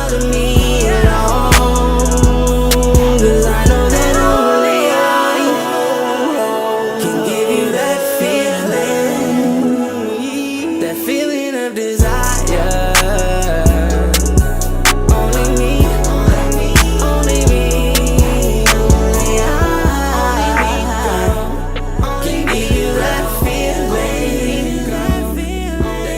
bother me at all, 'cause I know that only I can give you that feeling of desire. Only me, only me, only I can give you that feeling of desire.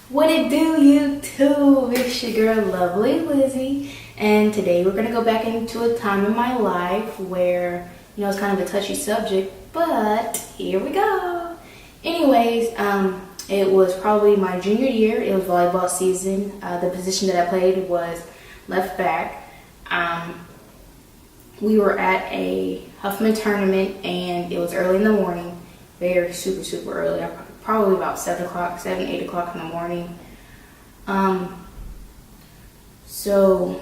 What it do, YouTube? It's your girl, Lovely Lizzie, and today we're gonna go back into a time in my life where, it's kind of a touchy subject, but here we go. Anyways, it was probably my junior year. It was volleyball season. The position that I played was left back. We were at a Huffman tournament, and it was early in the morning, very super early. Probably about 7, 8 o'clock in the morning. So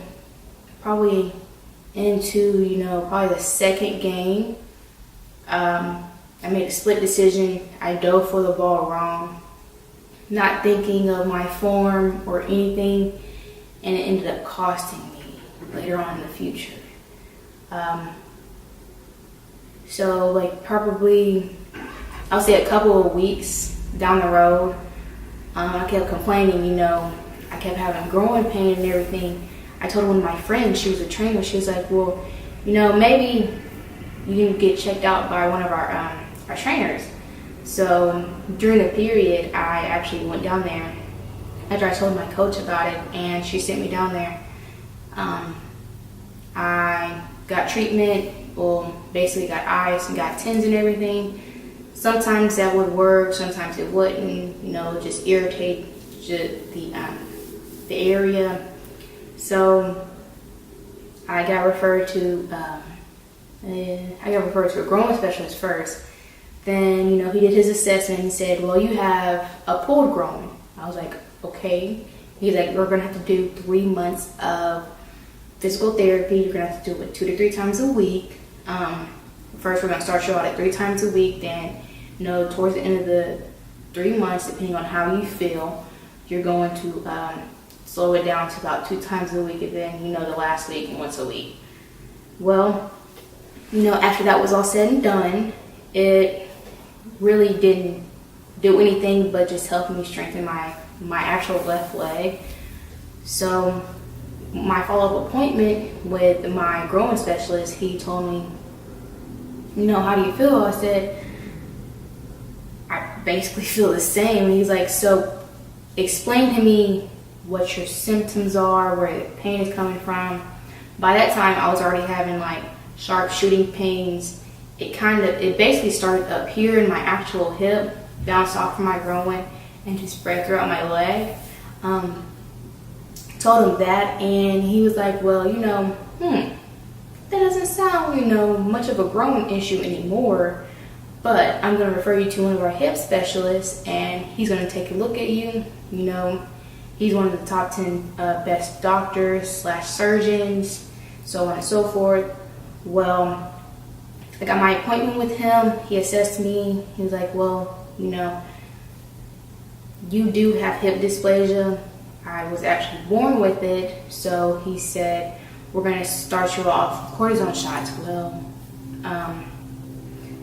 probably into, probably the second game, I made a split decision. I dove for the ball wrong, not thinking of my form or anything, and it ended up costing me later on in the future. So like probably, I'll say a couple of weeks down the road, I kept complaining, I kept having growing pain and everything. I told one of my friends, she was a trainer, she was like, well, maybe you can get checked out by one of our trainers. So during the period, I actually went down there after I told my coach about it, and she sent me down there. I got treatment, basically got ice and got TENS and everything. Sometimes that would work, sometimes it wouldn't, just irritate the area. So I got referred to a growing specialist first. Then, he did his assessment and said, well, you have a pulled growing. I was like, okay. He's like, we're gonna have to do 3 months of physical therapy. You're gonna have to do it 2 to 3 times a week. First, we're gonna start you out at 3 times a week. Then, towards the end of the 3 months, depending on how you feel, you're going to slow it down to about 2 times a week, and then, the last week, once a week. Well, after that was all said and done, it really didn't do anything but just help me strengthen my actual left leg. So my follow-up appointment with my growing specialist, he told me, how do you feel? I said, I basically feel the same. And he's like, so explain to me what your symptoms are, where the pain is coming from. By that time, I was already having like sharp shooting pains. It basically started up here in my actual hip, bounced off from my groin, and just spread throughout my leg. Told him that, and he was like, well, that doesn't sound, much of a growing issue anymore, but I'm going to refer you to one of our hip specialists, and he's going to take a look at you. He's one of the top 10 best doctors / surgeons, so on and so forth. Well, I got my appointment with him. He assessed me. He was like, well, you do have hip dysplasia. I was actually born with it. So he said, we're going to start you off cortisone shots. Well,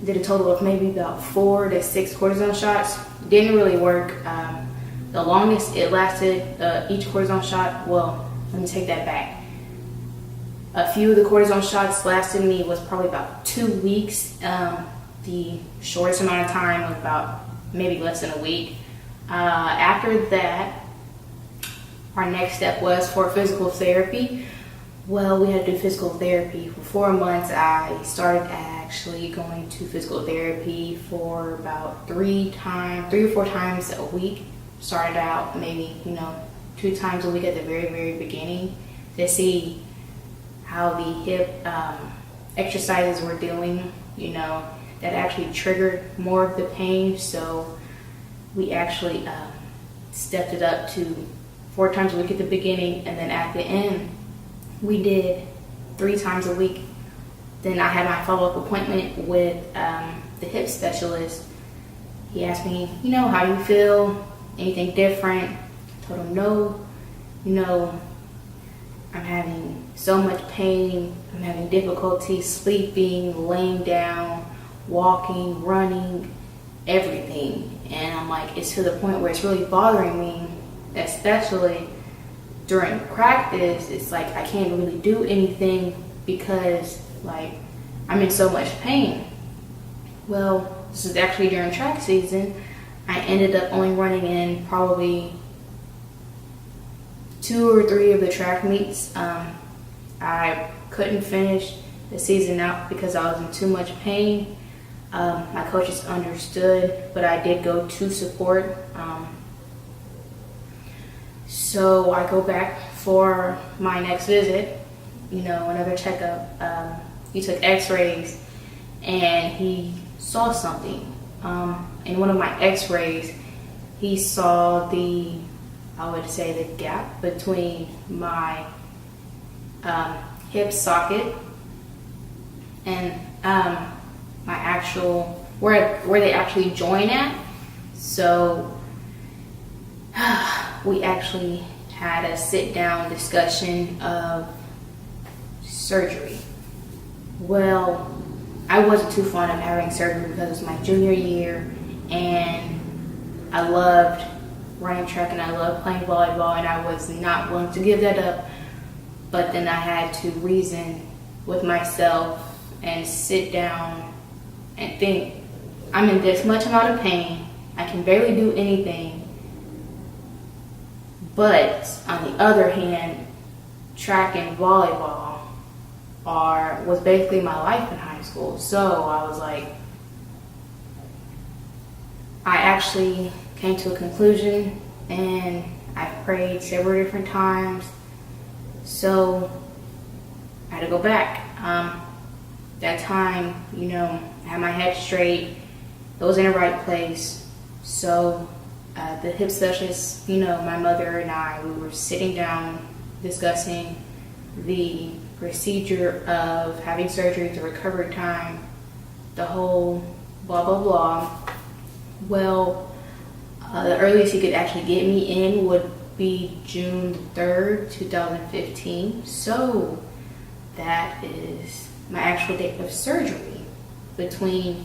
did a total of maybe about 4 to 6 cortisone shots. Didn't really work. The longest it lasted, each cortisone shot, well, let me take that back. A few of the cortisone shots lasted me was probably about 2 weeks. The shortest amount of time was about maybe less than a week. After that, our next step was for physical therapy. Well, we had to do physical therapy for 4 months. I started actually going to physical therapy for about 3 or 4 times a week. Started out maybe, 2 times a week at the very, very beginning to see how the hip exercises were doing, that actually triggered more of the pain. So we actually stepped it up to 4 times a week at the beginning, and then at the end, we did 3 times a week. Then I had my follow-up appointment with the hip specialist. He asked me, how do you feel? anything different? I told him no. You know, I'm having so much pain. I'm having difficulty sleeping, laying down, walking, running, everything. And I'm like, it's to the point where it's really bothering me, especially during practice. It's like I can't really do anything because like I'm in so much pain. Well, this is actually during track season. I ended up only running in probably 2 or 3 of the track meets. I couldn't finish the season out because I was in too much pain. My coaches understood, but I did go to support. So I go back for my next visit, you know, another checkup. He took x-rays and he saw something. In one of my x-rays, he saw I would say the gap between my hip socket and my actual, where they actually join at. So we actually had a sit-down discussion of surgery. Well, I wasn't too fond of having surgery because it was my junior year and I loved running track and I loved playing volleyball and I was not willing to give that up. But then I had to reason with myself and sit down and think, I'm in this much amount of pain, I can barely do anything. But on the other hand, track and volleyball was basically my life in high school. So I was like, I actually came to a conclusion and I prayed several different times. So I had to go back. That time, you know, I had my head straight. It was in the right place. So the hip specialist, you know, my mother and I, we were sitting down discussing the procedure of having surgery, the recovery time, the whole blah, blah, blah. Well, the earliest he could actually get me in would be June 3rd, 2015. So that is my actual date of surgery. Between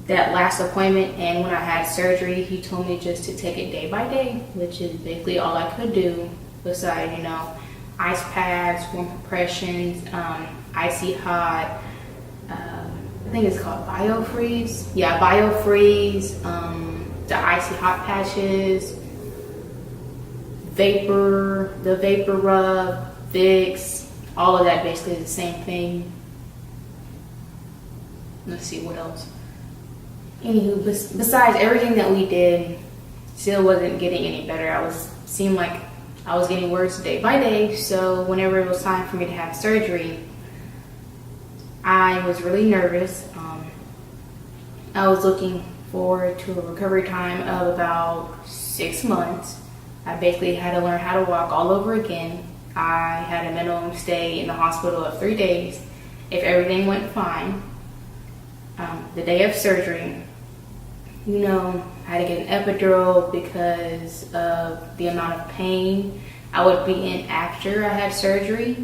that last appointment and when I had surgery, he told me just to take it day by day, which is basically all I could do besides, you know, ice pads, warm compressions, icy hot, I think it's called BioFreeze. Yeah, BioFreeze, the icy hot patches, the vapor rub, Vicks, all of that basically is the same thing. Let's see what else. Anywho, besides everything that we did, still wasn't getting any better. Seemed like I was getting worse day by day. So whenever it was time for me to have surgery, I was really nervous. I was looking forward to a recovery time of about 6 months. I basically had to learn how to walk all over again. I had a minimum stay in the hospital of 3 days if everything went fine. The day of surgery, you know, I had to get an epidural because of the amount of pain I would be in after I had surgery,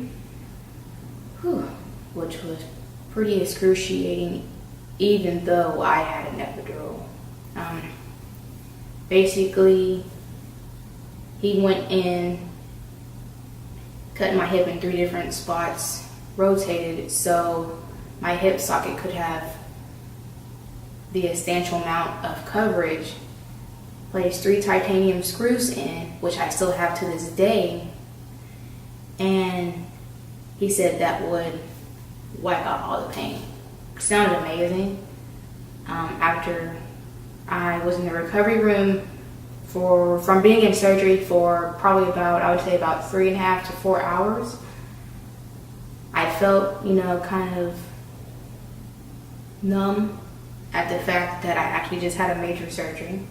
which was pretty excruciating even though I had an epidural. Basically, he went in, cut my hip in 3 different spots, rotated it so my hip socket could have the substantial amount of coverage, placed 3 titanium screws in, which I still have to this day, and he said that would wipe out all the pain. It sounded amazing. After I was in the recovery room from being in surgery for probably about, I would say about 3.5 to 4 hours, I felt, you know, kind of numb at the fact that I actually just had a major surgery.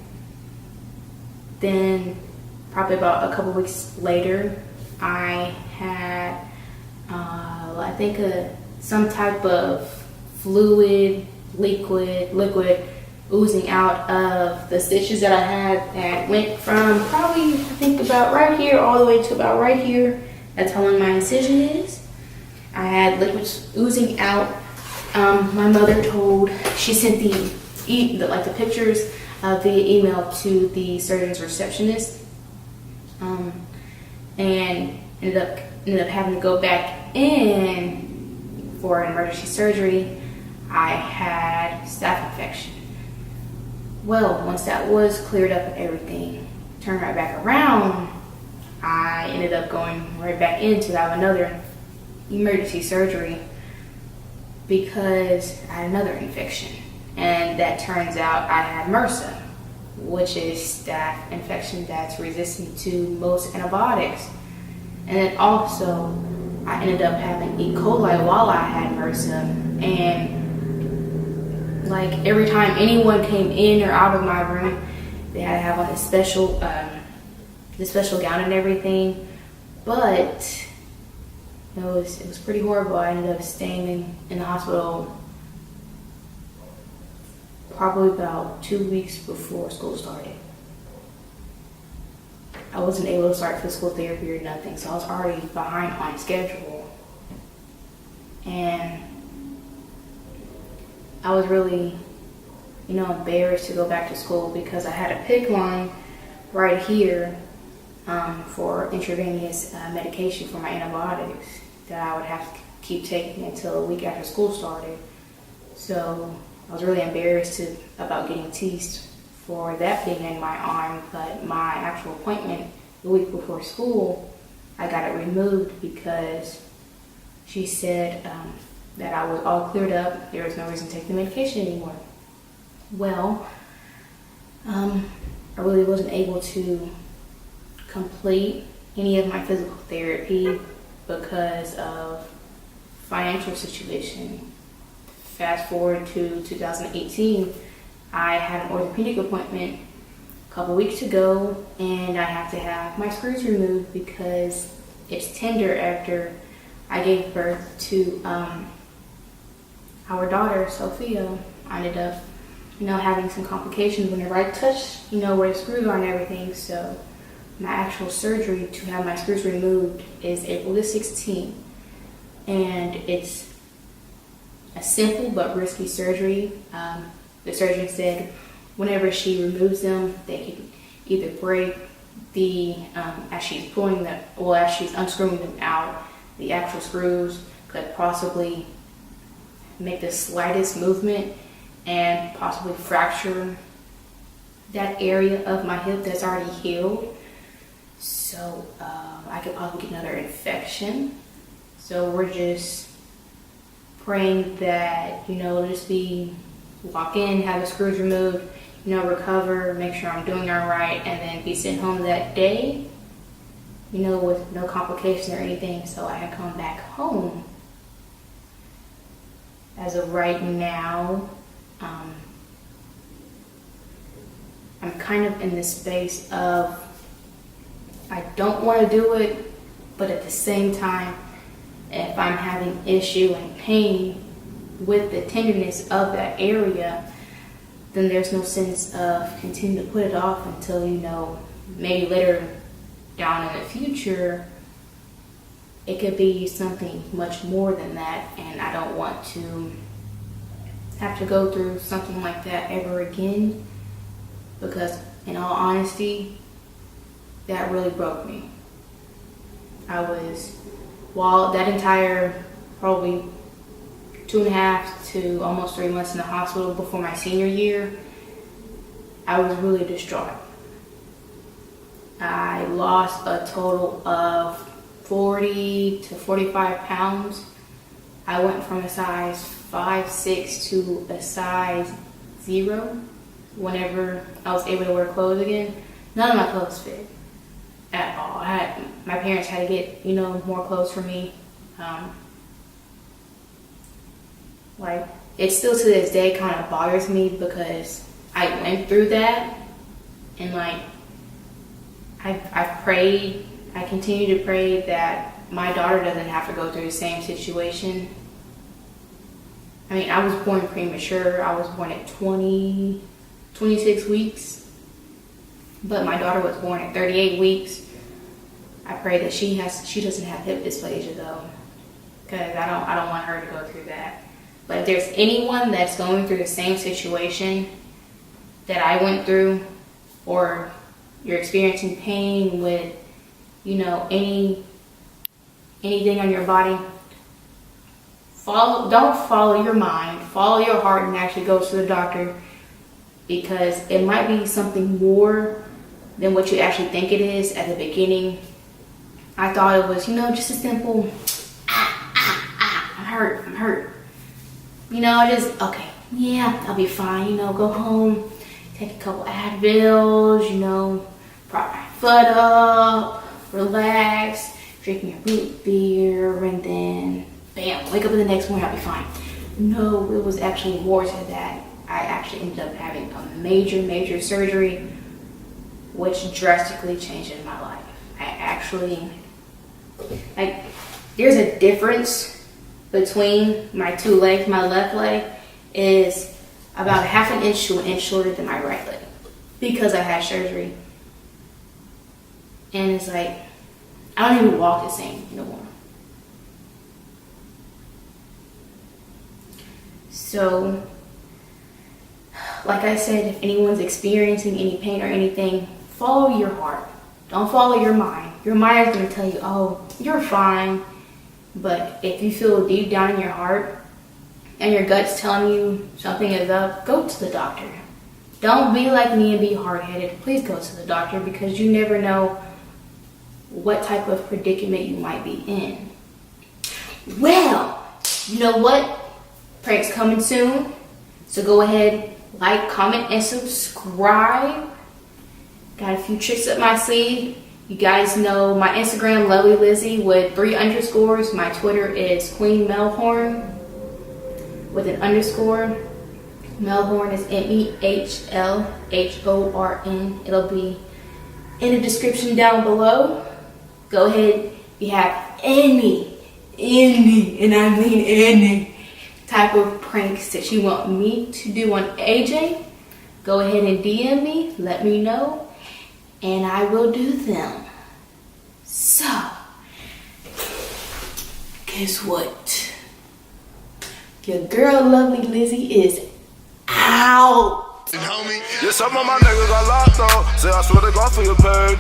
Then probably about a couple weeks later, I had I think some type of liquid oozing out of the stitches that I had that went from probably, I think, about right here all the way to about right here. That's how long my incision is. I had liquids oozing out. My mother she sent the pictures via email to the surgeon's receptionist, and ended up having to go back in for an emergency surgery. I had staph infection. Well, once that was cleared up and everything turned right back around, I ended up going right back in to have another emergency surgery because I had another infection. And that turns out I had MRSA, which is staph infection that's resistant to most antibiotics. And then also, I ended up having E. coli while I had MRSA. And like every time anyone came in or out of my room, they had to have on the special gown and everything. But it was pretty horrible. I ended up staying in the hospital probably about 2 weeks before school started. I wasn't able to start physical therapy or nothing, so I was already behind on schedule. And I was really, embarrassed to go back to school because I had a PICC line right here for intravenous medication for my antibiotics that I would have to keep taking until a week after school started. So I was really embarrassed about getting teased for that being in my arm, but my actual appointment the week before school, I got it removed because she said that I was all cleared up. There was no reason to take the medication anymore. Well, I really wasn't able to complete any of my physical therapy because of financial situation. Fast forward to 2018, I had an orthopedic appointment a couple weeks ago, and I have to have my screws removed because it's tender after I gave birth to our daughter, Sophia. I ended up, having some complications whenever I touched, where the screws are and everything. So my actual surgery to have my screws removed is April the 16th. And it's a simple but risky surgery. The surgeon said whenever she removes them, they can either break as she's unscrewing them out, the actual screws could possibly make the slightest movement and possibly fracture that area of my hip that's already healed. So I could probably get another infection. So we're just praying that, walk in, have the screws removed, recover, make sure I'm doing all right, and then be sent home that day, with no complication or anything, so I can come back home. As of right now, I'm kind of in this space of I don't want to do it, but at the same time, if I'm having issue and pain with the tenderness of that area, then there's no sense of continuing to put it off until, maybe later down in the future, it could be something much more than that, and I don't want to have to go through something like that ever again, because in all honesty, that really broke me. While that entire probably 2.5 to almost 3 months in the hospital before my senior year, I was really distraught. I lost a total of 40 to 45 pounds. I went from a size 5'6" to a size 0 whenever I was able to wear clothes again. None of my clothes fit at all. My parents had to get, more clothes for me. It still to this day kind of bothers me because I went through that, and I've prayed, I continue to pray that my daughter doesn't have to go through the same situation. I was born premature. I was born at 20, 26 weeks, but my daughter was born at 38 weeks. I pray that she doesn't have hip dysplasia though, because I don't want her to go through that. But if there's anyone that's going through the same situation that I went through, or you're experiencing pain with, you know, anything on your body, don't follow your mind, follow your heart and actually go to the doctor, because it might be something more than what you actually think it is at the beginning. I thought it was, you know, just a simple, I'm hurt. You know, okay, yeah, I'll be fine, you know, go home, take a couple Advils, you know, prop my foot up, relax, drink your root beer, and then bam, wake up in the next morning, I'll be fine. No, it was actually more to that. I actually ended up having a major surgery, which drastically changed my life. I actually, like, there's a difference between my two legs. My left leg is about a half an inch to an inch shorter than my right leg because I had surgery. And it's like, I don't even walk the same no more. So, like I said, if anyone's experiencing any pain or anything, follow your heart. Don't follow your mind. Your mind is going to tell you, oh, you're fine. But if you feel deep down in your heart and your gut's telling you something is up, go to the doctor. Don't be like me and be hard-headed. Please go to the doctor, because you never know what type of predicament you might be in. Well, you know what? Prank's coming soon. So go ahead, like, comment, and subscribe. Got a few tricks up my sleeve. You guys know my Instagram, Lovely Lizzie, with 3 underscores. My Twitter is Queen Melhorn with an underscore. Melhorn is MEHLHORN. It'll be in the description down below. Go ahead. If you have any, and I mean any, type of pranks that you want me to do on AJ, go ahead and DM me. Let me know. And I will do them. So, guess what? Your girl, Lovely Lizzie, is out. Homie, yeah, some of my niggas got locked up. Say I swear to God for your pay.